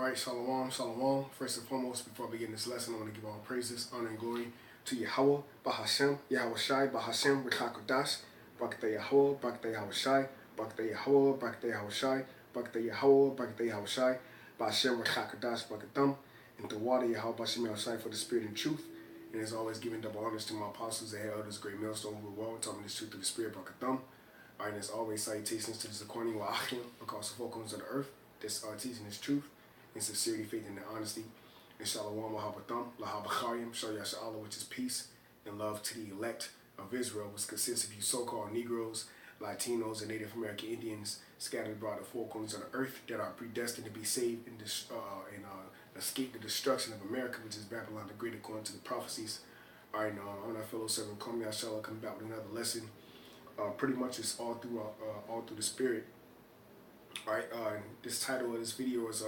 Alright, shalom, shalom. First and foremost, before I begin this lesson, I want to give all praises, honor, and glory to Yahweh, Bahashem, Yahweh Shai, Bahashem, Rikakodash, Bakta Yahweh, Bakta Yahweh Shai, Bakta Yahweh, Bakta Yahweh Shai, Bakta Yahweh, Bakta Yahweh Shai, Bahashem, Rikakodash, Bakatam, and the water Yahweh, Bahashem, Yahweh Shai, for the spirit and truth. And as always, giving double honors to my apostles, the head elders, great millstone, who were well, taught me this truth through the spirit, Bakatam. Alright, and as always, salutations to the Zakwani wa Achim, across the four corners of the earth. This teaching is truth, in sincerity, faith, and honesty. And shalom, lahabatham, lahabachayim, shal yasha'Allah, which is peace and love to the elect of Israel, which consists of you so-called Negroes, Latinos, and Native American Indians scattered abroad the four corners of the earth that are predestined to be saved and escape the destruction of America, which is Babylon the Great, according to the prophecies. All right, on our fellow servant, Kwame Ashala, coming back with another lesson. Pretty much it's all through the spirit. All right, this title of this video is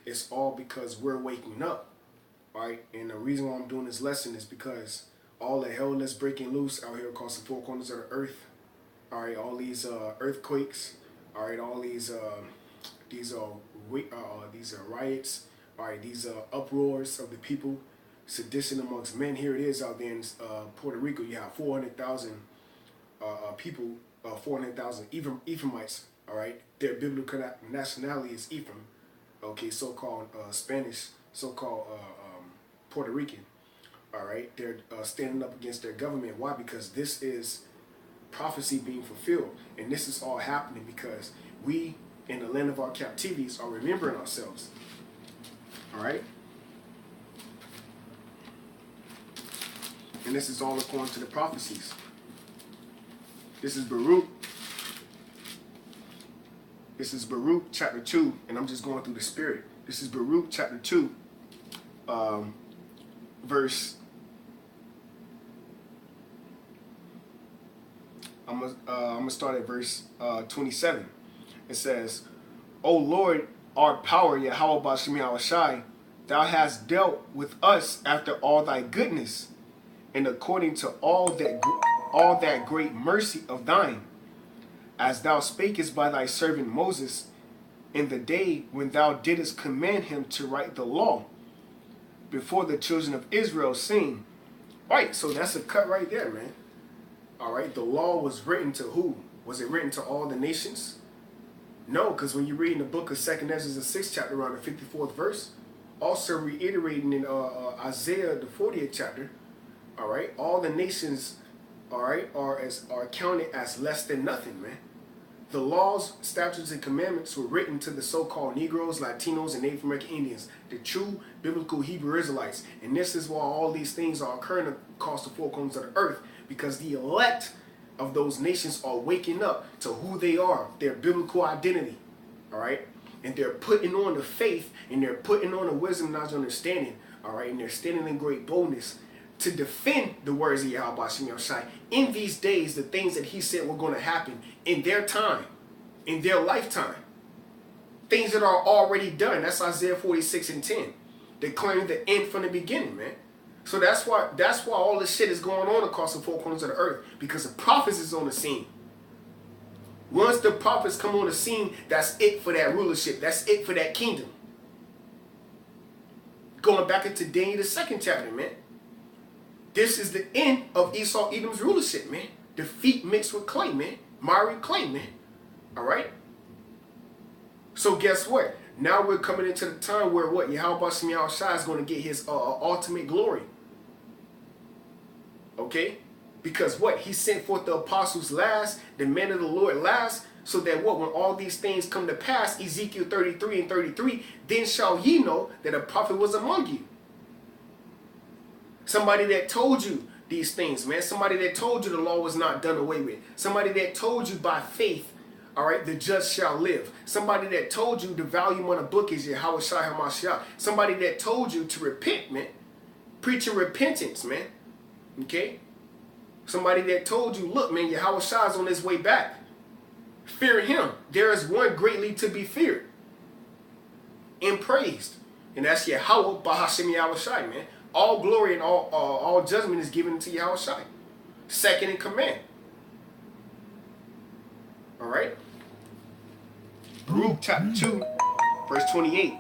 it's all because we're waking up. All right, and the reason why I'm doing this lesson is because all the hell that's breaking loose out here across the four corners of the earth. All right, all these earthquakes. All right, all these riots. All right, these uproars of the people, sedition amongst men. Here it is out there in Puerto Rico. You have 400,000 people, 400,000 Ephraimites. All right, their biblical nationality is Ephraim. Okay, so-called Spanish, so-called Puerto Rican. All right, they're standing up against their government. Why? Because this is prophecy being fulfilled, and this is all happening because we, in the land of our captivities, are remembering ourselves. All right, and this is all according to the prophecies. This is Baruch. This is Baruch chapter 2, and I'm just going through the spirit. This is Baruch chapter 2, verse. I'm gonna start at verse 27. It says, "O Lord, our power, Yahweh Bashem Yahweh Shai, thou hast dealt with us after all thy goodness, and according to all that great mercy of thine, as thou spakest by thy servant Moses in the day when thou didst command him to write the law before the children of Israel, saying," right, so that's a cut right there, man. All right, the law was written to who? Was it written to all the nations? No, because when you read in the book of 2nd Ezra, the 6th chapter, around the 54th verse, also reiterating in Isaiah, the 40th chapter, all right, all the nations, all right, are counted as less than nothing, man. The laws, statutes, and commandments were written to the so-called Negroes, Latinos, and Native American Indians, the true biblical Hebrew Israelites. And this is why all these things are occurring across the four corners of the earth, because the elect of those nations are waking up to who they are, their biblical identity, all right? And they're putting on the faith, and they're putting on the wisdom, knowledge, and understanding, all right? And they're standing in great boldness to defend the words of Yahweh Bashem Yahweh Shai in these days, the things that he said were going to happen in their time, in their lifetime. Things that are already done. That's Isaiah 46:10. Declaring the end from the beginning, man. So that's why all this shit is going on across the four corners of the earth, because the prophets is on the scene. Once the prophets come on the scene, that's it for that rulership. That's it for that kingdom. Going back into Daniel the 2nd chapter, man. This is the end of Esau Edom's rulership, man. Defeat mixed with clay, man. Miry clay, man. All right? So guess what? Now we're coming into the time where what? Yahweh Bashem Yahweh Shai is going to get his ultimate glory. Okay? Because what? He sent forth the apostles last, the men of the Lord last, so that what? When all these things come to pass, Ezekiel 33 and 33, then shall ye know that a prophet was among you. Somebody that told you these things, man. Somebody that told you the law was not done away with. Somebody that told you by faith, all right, the just shall live. Somebody that told you the volume on a book is Yahweh Shai HaMashiach. Somebody that told you to repent, man. Preaching repentance, man. Okay? Somebody that told you, look, man, Yahweh Shai is on his way back. Fear him. There is one greatly to be feared and praised. And that's Yahweh Bahashem Yahweh Shai, man. All glory and all judgment is given to Yahweh Shai. Second in command. All right? Baruch chapter 2, verse 28.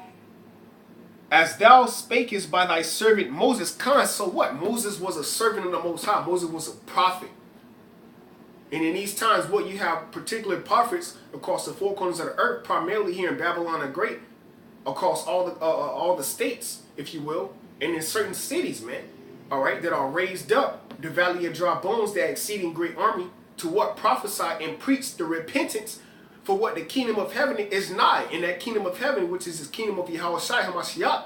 As thou spakest by thy servant Moses. So what? Moses was a servant of the Most High. Moses was a prophet. And in these times, what you have particular prophets across the four corners of the earth, primarily here in Babylon the Great, across all the states, if you will, and in certain cities, man, all right, that are raised up, the valley of dry bones, that exceeding great army, to what prophesy and preach the repentance for what the kingdom of heaven is nigh. And that kingdom of heaven, which is his kingdom of Yahushua HaMashiach,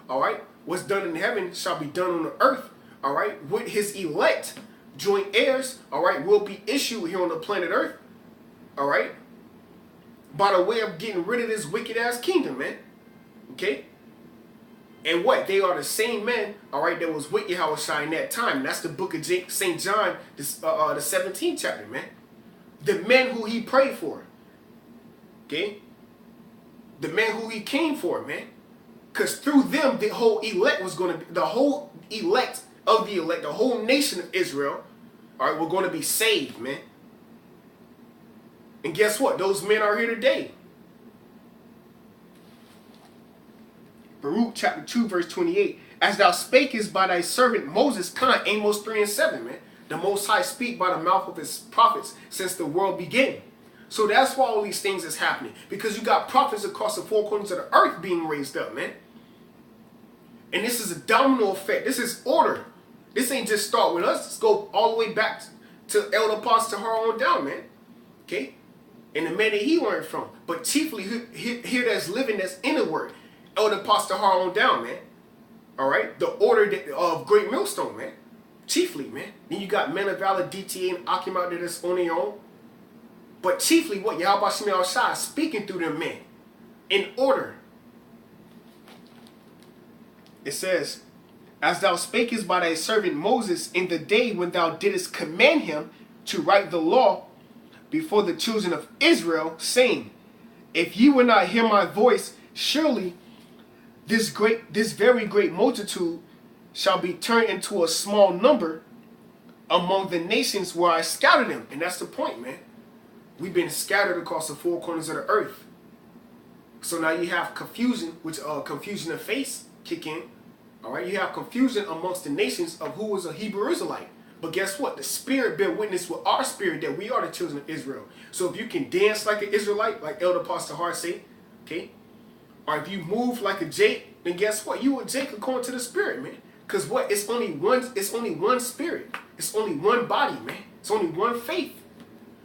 all right, what's done in heaven shall be done on the earth, all right, with his elect joint heirs, all right, will be issued here on the planet earth, all right, by the way of getting rid of this wicked ass kingdom, man. Okay? And what? They are the same men, all right, that was with Yahushua in that time. And that's the book of St. John, the 17th chapter, man. The men who he prayed for. Okay? The men who he came for, man. Because through them, the whole elect was going to be, the whole elect of the elect, the whole nation of Israel, all right, were going to be saved, man. And guess what? Those men are here today. Baruch chapter 2 verse 28. As thou spakest by thy servant Moses, Amos 3 and 7, man. The Most High speak by the mouth of his prophets since the world began. So that's why all these things is happening. Because you got prophets across the four corners of the earth being raised up, man. And this is a domino effect. This is order. This ain't just start with us. Let's go all the way back to Elder Pastor Tahar on down, man. Okay? And the man that he learned from. But chiefly, here that's living, that's in the word. Elder Pastor Tahar on down, man. All right? The order of Great Millstone, man. Chiefly, man. Then you got Men of Valor, DTA, and Akim out there that's on their own. But chiefly, what? Yahweh Shemi Shai speaking through them men. In order. It says, as thou spakest by thy servant Moses in the day when thou didst command him to write the law before the children of Israel, saying, if ye will not hear my voice, surely this very great multitude shall be turned into a small number among the nations where I scattered them. And that's the point, man. We've been scattered across the four corners of the earth. So now you have confusion, which confusion of face kick in. All right, you have confusion amongst the nations of who was a Hebrew Israelite. But guess what? The Spirit bear witness with our spirit that we are the children of Israel. So if you can dance like an Israelite, like Elder Pastor Hart say, okay, or if you move like a Jake, then guess what? You a Jake according to the Spirit, man. Because what? It's only one Spirit. It's only one body, man. It's only one faith.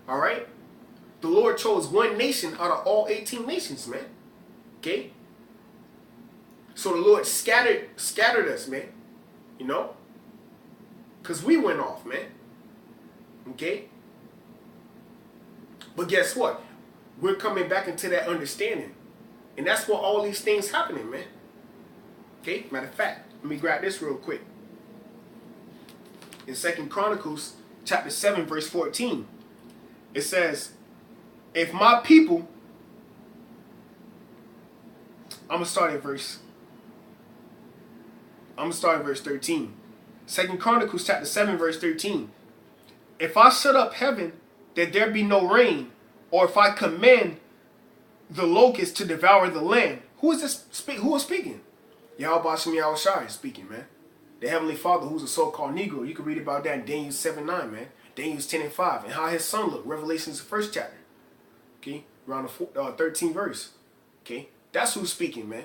All right. The Lord chose one nation out of all 18 nations, man. Okay. So the Lord scattered us, man. You know? Because we went off, man. Okay? But guess what? We're coming back into that understanding. And that's what all these things happening, man. Okay? Matter of fact, let me grab this real quick. In 2 Chronicles chapter 7, verse 14, it says, if my people... I'm going to start at verse 13. 2 Chronicles chapter 7 verse 13. If I shut up heaven that there be no rain, or if I command the locusts to devour the land. Who is this? Who is speaking? Yahweh Shemi Yahushua is speaking, man. The Heavenly Father, who's a so-called Negro. You can read about that in Daniel 7:9, man. Daniel 10:5, and how his son looked. Revelation's the first chapter. Okay, around the 13th verse. Okay, that's who's speaking, man.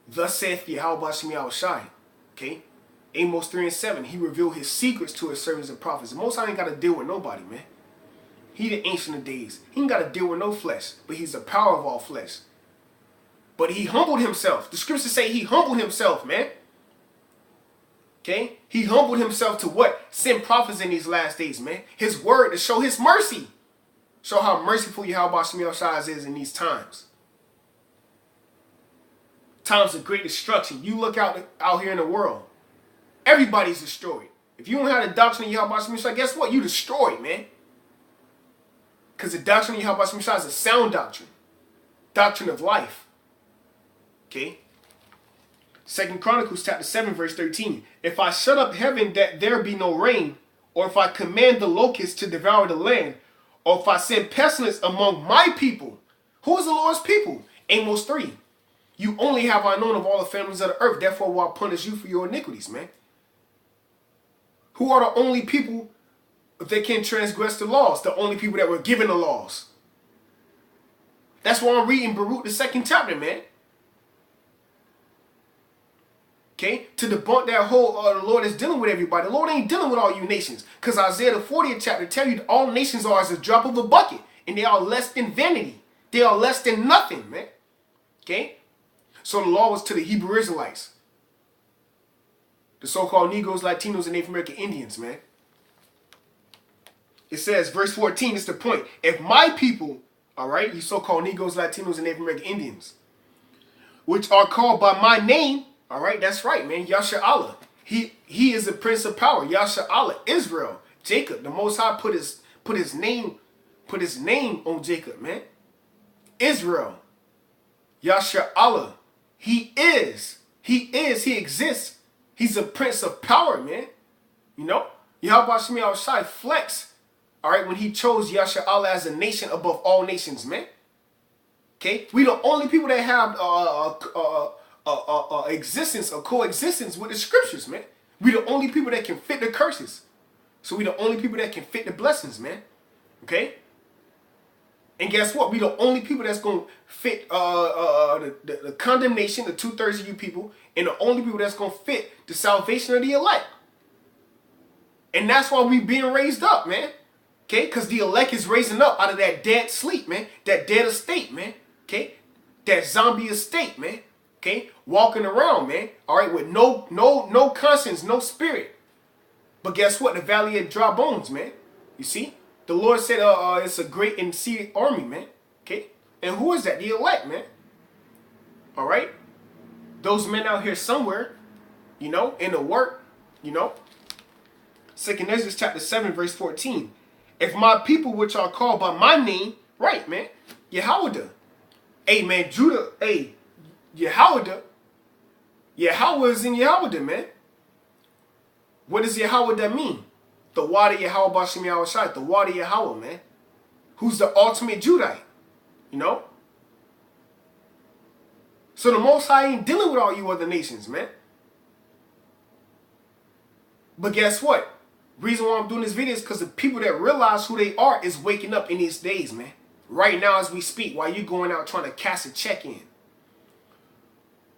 Thus saith Yahweh Shemi Yahushua. Okay, Amos 3 and 7. He revealed his secrets to his servants and prophets. The Most High ain't got to deal with nobody, man. He the Ancient of Days. He ain't got to deal with no flesh, but he's the power of all flesh. But he humbled himself. The scriptures say he humbled himself, man. Okay? He humbled himself to what? Send prophets in these last days, man. His word to show his mercy. Show how merciful Yahweh Shemi Yahushua is in these times. Times of great destruction. You look out here in the world. Everybody's destroyed. If you don't have the doctrine of Yahweh Shemi Yahushua, guess what? You destroyed, man. Because the doctrine of Yahweh Shemi Yahushua is a sound doctrine. Doctrine of life. Okay? 2 Chronicles chapter 7 verse 13. If I shut up heaven that there be no rain, or if I command the locusts to devour the land, or if I send pestilence among my people. Who is the Lord's people? Amos 3. You only have I known of all the families of the earth. Therefore will I punish you for your iniquities, man. Who are the only people that can transgress the laws? The only people that were given the laws. That's why I'm reading Baruch, the 2nd chapter, man. Okay? To debunk that whole, the Lord is dealing with everybody. The Lord ain't dealing with all you nations. Because Isaiah, the 40th chapter, tell you all nations are as a drop of a bucket. And they are less than vanity. They are less than nothing, man. Okay? So the law was to the Hebrew Israelites. The so-called Negroes, Latinos, and Native American Indians, man. It says, verse 14, it's the point. If my people, all right, you so-called Negroes, Latinos, and Native American Indians, which are called by my name, all right, that's right, man, Yasha Allah. He is the Prince of Power, Yasha Allah, Israel, Jacob. The Most High put his name on Jacob, man. Israel, Yasha Allah. He exists. He's a Prince of Power, man. You know? Yahweh Shemi Al-Shai flex, all right, when he chose Yasha Allah as a nation above all nations, man. Okay? We the only people that have existence or coexistence with the scriptures, man. We the only people that can fit the curses. So we the only people that can fit the blessings, man. Okay? And guess what? We the only people that's going to fit the condemnation, the 2/3 of you people, and the only people that's going to fit the salvation of the elect. And that's why we being raised up, man. Okay? Because the elect is raising up out of that dead sleep, man. That dead estate, man. Okay? That zombie estate, man. Okay? Walking around, man. All right? With no conscience, no spirit. But guess what? The valley of dry bones, man. You see? The Lord said it's a great and seated army, man. Okay? And who is that? The elect, man. All right? Those men out here somewhere, you know, in the work, you know. 2nd Ezra chapter 7, verse 14. If my people which are called by my name, right, man, Yahweh. Hey, man, Judah, hey, Yahweh. Yahweh is in Yahweh, man. What does Yahweh mean? The water Yahweh Bashim Yahushai, the water Yahweh, man. Who's the ultimate Judite, you know? So the Most High ain't dealing with all you other nations, man. But guess what? Reason why I'm doing this video is because the people that realize who they are is waking up in these days, man. Right now as we speak, while you going out trying to cash a check in.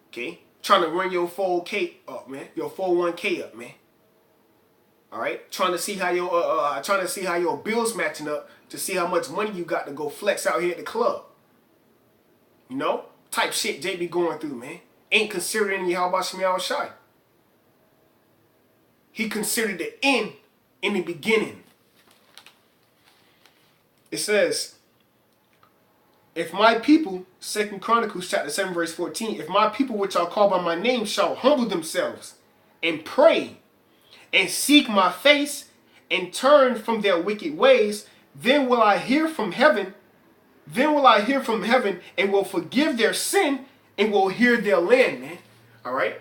Okay? Trying to run your 401k up, man. Your 401k up, man. All right, trying to see how your bills matching up to see how much money you got to go flex out here at the club. You know, type shit JB going through, man. Ain't considering Yahweh Shemi Al-Shai. He considered the end in the beginning. It says, if my people, 2nd Chronicles chapter 7 verse 14, if my people which are called by my name shall humble themselves and pray and seek my face and turn from their wicked ways, then will I hear from heaven. Then will I hear from heaven and will forgive their sin and will heal their land, man. All right?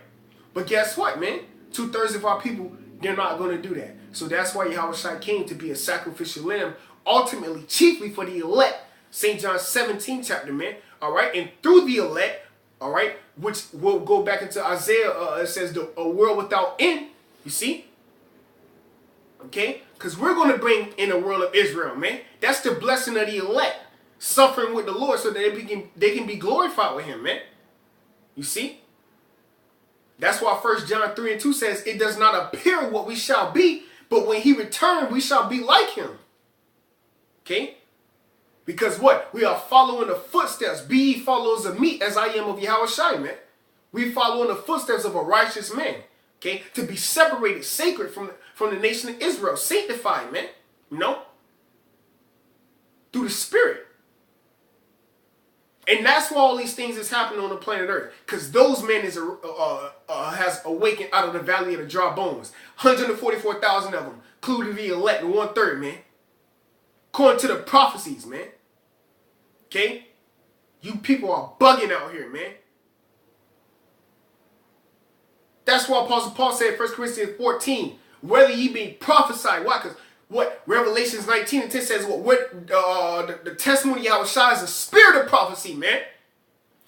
But guess what, man? 2/3 of our people, they're not going to do that. So that's why Yahushua came to be a sacrificial lamb, ultimately, chiefly for the elect. St. John 17 chapter, man. All right? And through the elect, all right, which will go back into Isaiah, it says, a world without end. You see? Okay? Because we're going to bring in a world of Israel, man. That's the blessing of the elect. Suffering with the Lord so that they can be glorified with him, man. You see? That's why 1 John 3 and 2 says, it does not appear what we shall be, but when he returns, we shall be like him. Okay? Because what? We are following the footsteps. Be ye followers of me as I am of Yahushua, man. We following the footsteps of a righteous man. Okay? To be separated, sacred from the nation of Israel. Sanctified, man. You know? Through the Spirit. And that's why all these things is happening on the planet Earth. Because those men has awakened out of the valley of the dry bones. 144,000 of them. Including the elect, 1/3, man. According to the prophecies, man. Okay? You people are bugging out here, man. That's why Apostle Paul said in 1 Corinthians 14, whether ye be prophesied. Why? Because what Revelations 19 and 10 says, the testimony of Yahushua is a spirit of prophecy, man.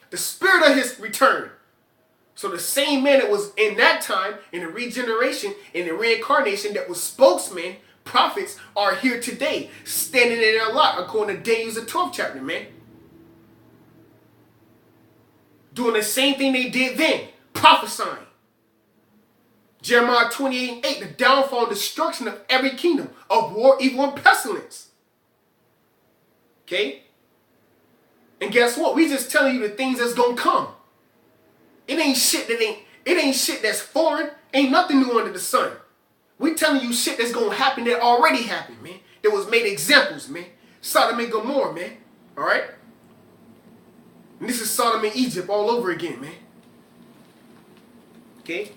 The spirit of his return. So the same man that was in that time, in the regeneration, in the reincarnation, that was spokesmen, prophets, are here today, standing in their lot, according to Daniel's 12th chapter, man. Doing the same thing they did then, prophesying. Jeremiah 28:8, the downfall and destruction of every kingdom, of war, evil, and pestilence. Okay? And guess what? We just telling you the things that's gonna come. It ain't shit that's foreign. Ain't nothing new under the sun. We telling you shit that's gonna happen that already happened, man. That was made examples, man. Sodom and Gomorrah, man. Alright? And this is Sodom and Egypt all over again, man. Okay?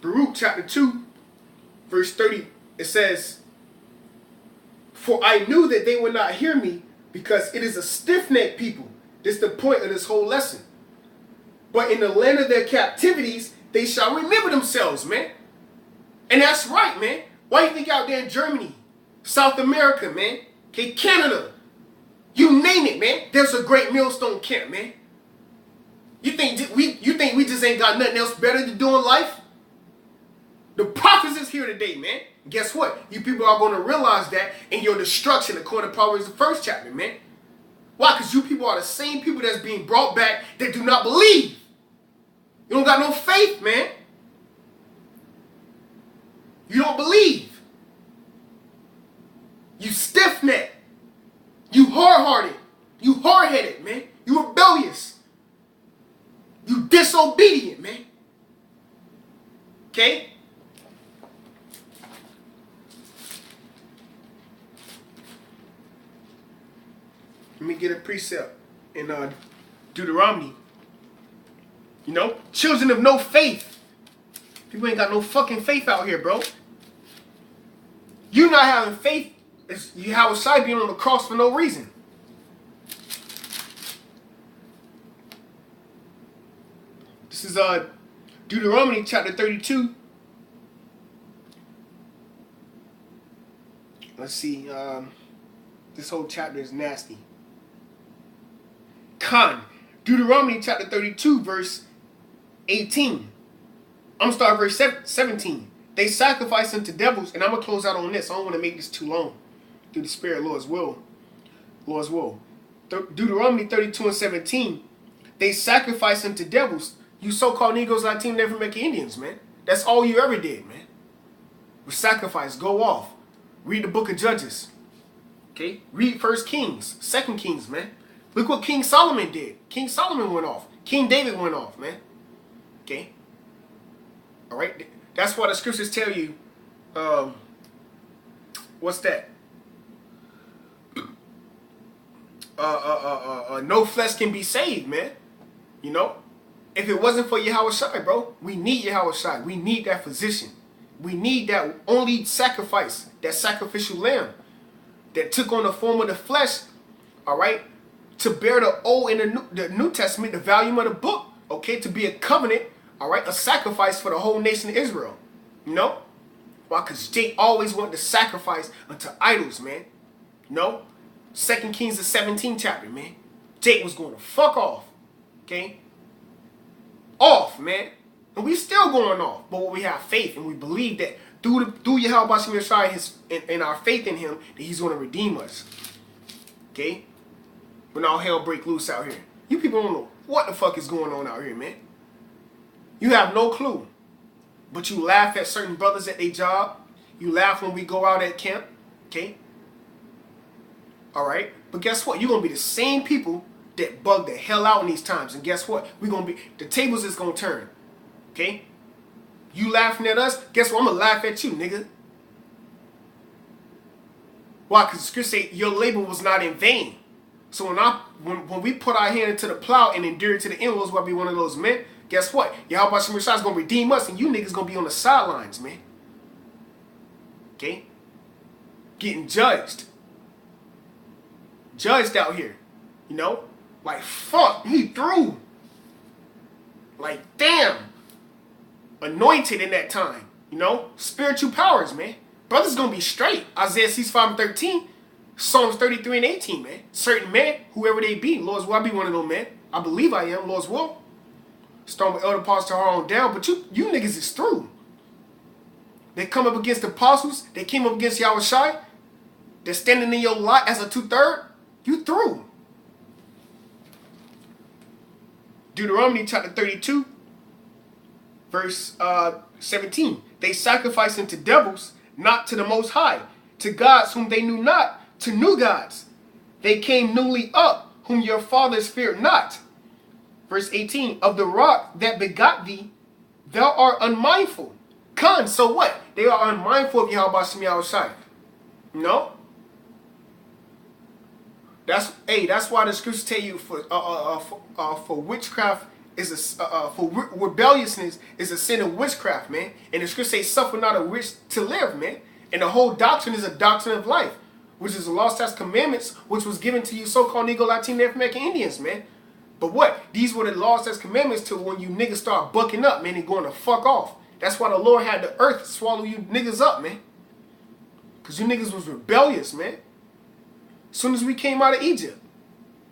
Baruch chapter 2, verse 30, it says, "For I knew that they would not hear me, because it is a stiff-necked people." This is the point of this whole lesson. "But in the land of their captivities, they shall remember themselves," man. And that's right, man. Why you think out there in Germany, South America, man, okay, Canada, you name it, man, there's a great millstone camp, man. You think we just ain't got nothing else better to do in life? The prophets is here today, man. And guess what? You people are going to realize that in your destruction, according to Proverbs the 1st chapter, man. Why? Because you people are the same people that's being brought back that do not believe. You don't got no faith, man. You don't believe. You stiff-necked. You hard-hearted. You hard-headed, man. You rebellious. You disobedient, man. Okay? Let me get a precept in Deuteronomy. You know, children of no faith. People ain't got no fucking faith out here, bro. You not having faith is Yahushua being on the cross for no reason. This is Deuteronomy chapter 32. Let's see. This whole chapter is nasty. Deuteronomy chapter 32, verse 18. I'm going to start verse 17. "They sacrifice unto devils," and I'm going to close out on this. I don't want to make this too long. Through the Spirit of Lord's will. Lord's will. Deuteronomy 32 and 17. "They sacrifice unto devils." You so-called Negroes, Latino, Native American Indians, man. That's all you ever did, man. Was sacrifice. Go off. Read the book of Judges. Okay? Read 1 Kings, 2 Kings, man. Look what King Solomon did. King Solomon went off. King David went off, man. Okay? Alright? That's why the scriptures tell you, what's that? No flesh can be saved, man. You know? If it wasn't for Yahushua, bro, we need Yahushua. We need that physician. We need that only sacrifice, that sacrificial lamb that took on the form of the flesh, all right, to bear the Old and the New Testament, the volume of the book, okay, to be a covenant, all right, a sacrifice for the whole nation of Israel. You know? Why? Because Jake always wanted to sacrifice unto idols, man. You know? 2 Kings the 17th chapter, man. Jake was going to fuck off. Okay? Off, man. And we still going off. But we have faith and we believe that through Yahweh Shai and our faith in him, that he's going to redeem us. Okay? When all hell break loose out here. You people don't know what the fuck is going on out here, man. You have no clue. But you laugh at certain brothers at their job. You laugh when we go out at camp. Okay? Alright? But guess what? You're going to be the same people that bug the hell out in these times. And guess what? The tables is going to turn. Okay? You laughing at us? Guess what? I'm going to laugh at you, nigga. Why? Because the scripture say your labor was not in vain. So when we put our hand into the plow and endure to the end, we'll be one of those men. Guess what? Yahweh Shai is going to redeem us and you niggas going to be on the sidelines, man. Okay? Getting judged. Judged out here. You know? Like, fuck, he through. Like, damn. Anointed in that time. You know? Spiritual powers, man. Brothers going to be straight. Isaiah 6:5-13. Psalms 33 and 18, man. Certain men, whoever they be, Lord's will I be one of them, man. I believe I am, Lord's will. Starting with Elder Pastor on down, but you niggas is through. They come up against the apostles. They came up against Yahweh Shai. They're standing in your lot as a 2/3. You through. Deuteronomy chapter 32, verse 17. They sacrificed unto devils, not to the Most High, to gods whom they knew not, to new gods. They came newly up, whom your fathers feared not. Verse 18. Of the rock that begot thee, thou art unmindful. Khan, so what? They are unmindful of Yahweh Shem Yahweh Shai. No? That's why the scriptures tell you for witchcraft is for rebelliousness is a sin of witchcraft, man. And the scriptures say suffer not a witch to live, man. And the whole doctrine is a doctrine of life, which is the law, statutes, commandments, which was given to you so-called Negro, Latino, Native American Indians, man. But what? These were the laws, statutes, commandments till when you niggas start bucking up, man, and going to fuck off. That's why the Lord had the earth swallow you niggas up, man. Because you niggas was rebellious, man. As soon as we came out of Egypt,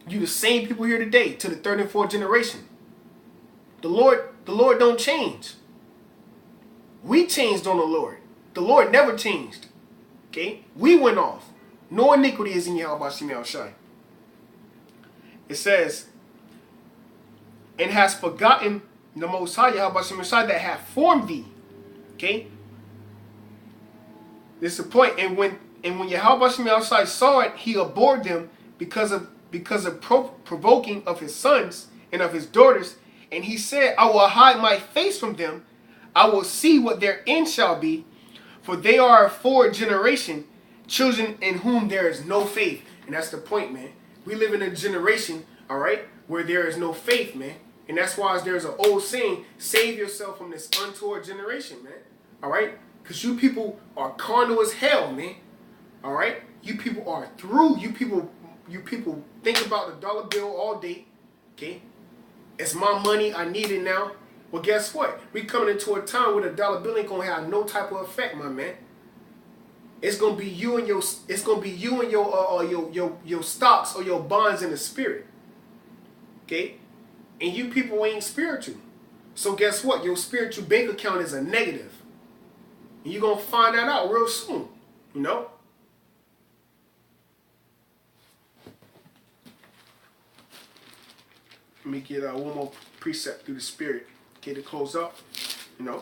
you the same people here today to the 3rd and 4th generation. The Lord don't change. We changed on the Lord. The Lord never changed. Okay? We went off. No iniquity is in Yahweh Shem Yahweh Shai. It says, and has forgotten the Most High Yahweh Shem Yahweh Shai that hath formed thee. Okay? This is the point. And when Yahweh Shem Yahweh Shai saw it, he abhorred them because of provoking of his sons and of his daughters. And he said, I will hide my face from them. I will see what their end shall be. For they are a forward generation, children in whom there is no faith. And that's the point, man. We live in a generation, all right, where there is no faith, man. And that's why there's an old saying, save yourself from this untoward generation, man. All right? Because you people are carnal as hell, man. All right? You people are through. You people think about the dollar bill all day. Okay? It's my money. I need it now. Well, guess what? We coming into a time where the dollar bill ain't gonna have no type of effect, my man. It's gonna be you and your your stocks or your bonds in the spirit. Okay? And you people ain't spiritual. So guess what? Your spiritual bank account is a negative. And you're gonna find that out real soon. You know? Let me get one more precept through the spirit. Get it close up. You know?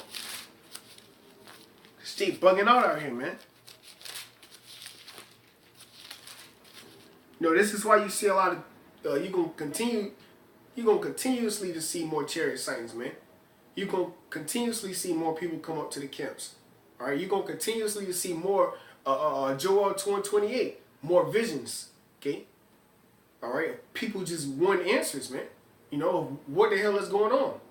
Steve bugging out here, man. You know, this is why you see a lot of you're gonna continuously to see more chariot sightings, man. You're gonna continuously see more people come up to the camps. All right, you're gonna continuously to see more Joel 2:28, more visions. Okay, all right. People just want answers, man. You know what the hell is going on?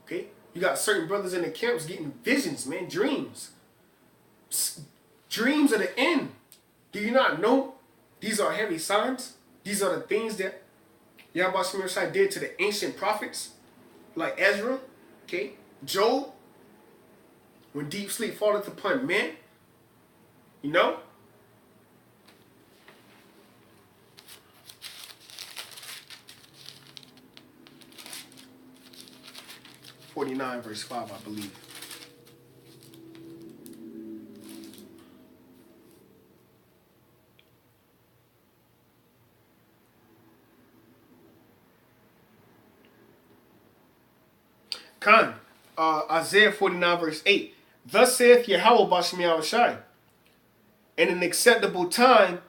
Okay, you got certain brothers in the camps getting visions, man, dreams. Dreams of the end. Do you not know these are heavy signs? These are the things that Yahweh Shem Yahweh Shai did to the ancient prophets, like Ezra, okay, Job, when deep sleep falleth upon men, you know? (49) verse 5, I believe. Khan, Isaiah 49 verse 8. Thus saith Yahweh Bashem Yahweh Shai, in an acceptable time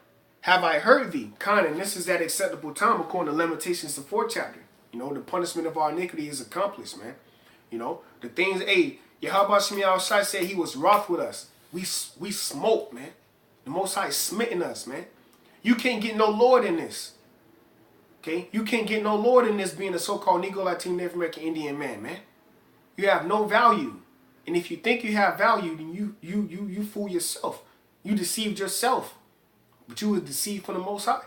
have I heard thee. Khan, and this is that acceptable time according to Lamentations, the 4th chapter. You know, the punishment of our iniquity is accomplished, man. You know, the things, Yahweh Bashem Yahweh Shai said he was wroth with us. We smoked, man. The Most High smitten us, man. You can't get no Lord in this. Okay? You can't get no Lord in this being a so-called Negro, Latino, Native American Indian man, man. You have no value. And if you think you have value, then you fool yourself. You deceived yourself. But you were deceived from the Most High.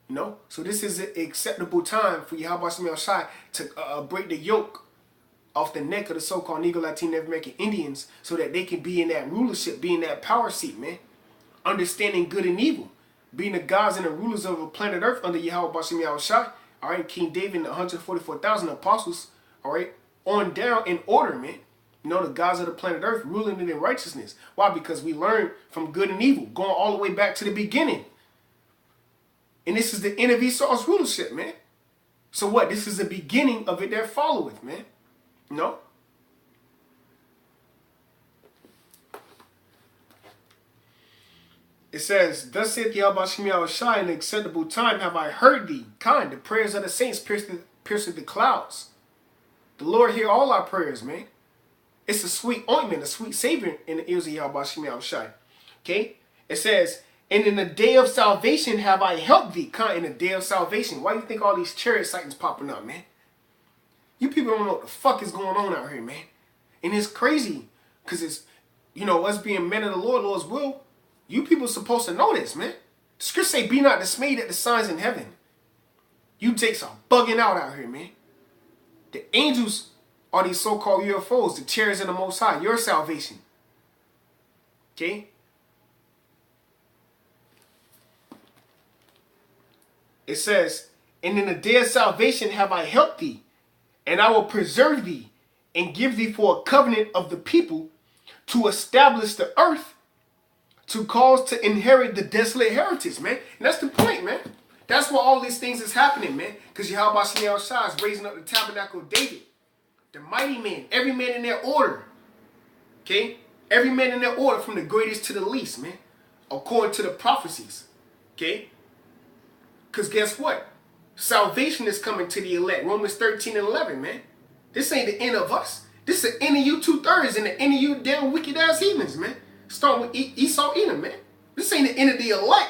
You know? So this is an acceptable time for Yahweh Shem Yahweh Shai to break the yoke off the neck of the so-called Negro, Latino, Native American Indians so that they can be in that rulership, be in that power seat, man. Understanding good and evil. Being the gods and the rulers of the planet Earth under Yahweh Bashem Yahweh Shai. all right, King David and the 144,000 apostles, all right, on down in order, man. You know, the gods of the planet Earth ruling it in righteousness. Why? Because we learned from good and evil, going all the way back to the beginning. And this is the end of Esau's rulership, man. So what? This is the beginning of it that followeth, man. You know? It says, thus saith Yahweh Shem Yahushai, in the acceptable time have I heard thee. Kind, the prayers of the saints piercing the clouds. The Lord hear all our prayers, man. It's a sweet ointment, a sweet savor in the ears of Yahweh Shem Yahushai. Okay? It says, and in the day of salvation have I helped thee. Kind, in the day of salvation. Why do you think all these chariot sightings popping up, man? You people don't know what the fuck is going on out here, man. And it's crazy. Because it's, you know, us being men of the Lord, Lord's will. You people supposed to know this, man. The scripture say, be not dismayed at the signs in heaven. You jakes are bugging out here, man. The angels are these so-called UFOs, the chariots of the Most High, your salvation. Okay? It says, and in the day of salvation have I helped thee, and I will preserve thee, and give thee for a covenant of the people to establish the earth, to cause to inherit the desolate heritage, man. And that's the point, man. That's why all these things is happening, man. Because Yahweh Shem Yahushai is raising up the tabernacle of David. The mighty man. Every man in their order. Okay? Every man in their order from the greatest to the least, man. According to the prophecies. Okay? Because guess what? Salvation is coming to the elect. Romans 13 and 11, man. This ain't the end of us. This is the end of you 2/3 and the end of you damn wicked ass heathens, man. Starting with Esau, Edom, man. This ain't the end of the elect.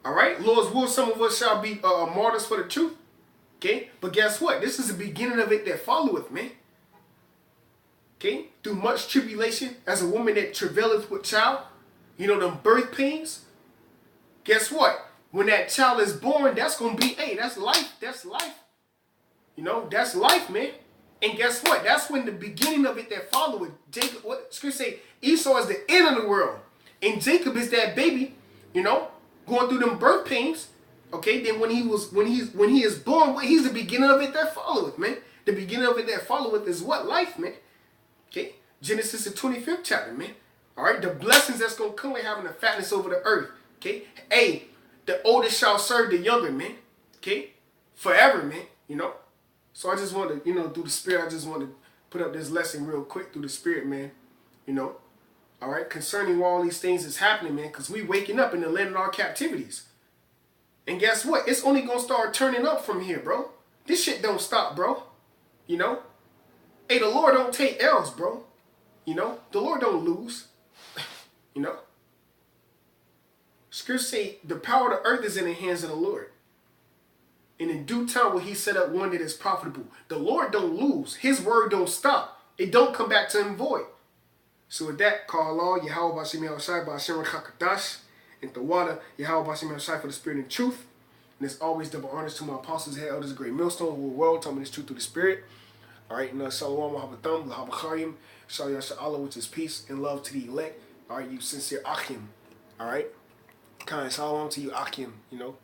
All right? Lord's will, some of us shall be martyrs for the truth. Okay? But guess what? This is the beginning of it that followeth, man. Okay? Through much tribulation, as a woman that travaileth with child, you know, them birth pains. Guess what? When that child is born, that's going to be, hey, that's life. That's life. You know, that's life, man. And guess what? That's when the beginning of it that followed. Jacob, what scripture say? Esau is the end of the world. And Jacob is that baby, you know, going through them birth pains. Okay, then when he is born, he's the beginning of it that followeth, man. The beginning of it that followeth is what? Life, man. Okay? Genesis the 25th chapter, man. Alright, the blessings that's gonna come with having the fatness over the earth. Okay? Hey, the oldest shall serve the younger, man. Okay? Forever, man. You know? So I just want to, you know, through the Spirit, I just want to put up this lesson real quick through the Spirit, man. You know, all right, concerning all these things that's happening, man, because we waking up in the land of our captivities. And guess what? It's only going to start turning up from here, bro. This shit don't stop, bro. You know? Hey, the Lord don't take L's, bro. You know? The Lord don't lose. You know? Scripture say the power of the earth is in the hands of the Lord. And in due time will he set up one that is profitable. The Lord don't lose. His word don't stop. It don't come back to him void. So with that, call Allah, Yahweh Bashem Yahushai, Bashem Rakakadash, and the water, Yahweh Bashem Yahushai for the spirit and truth. And it's always double honors to my apostles, head elders, great millstone, who are world, telling me this truth through the spirit. All right, and Shalom, Mahabatham, Lahabachayim, Shalom, Allah, which is peace and love to the elect. All right, you sincere Achim. All right? Kind, Shalom to you, Achim, you know.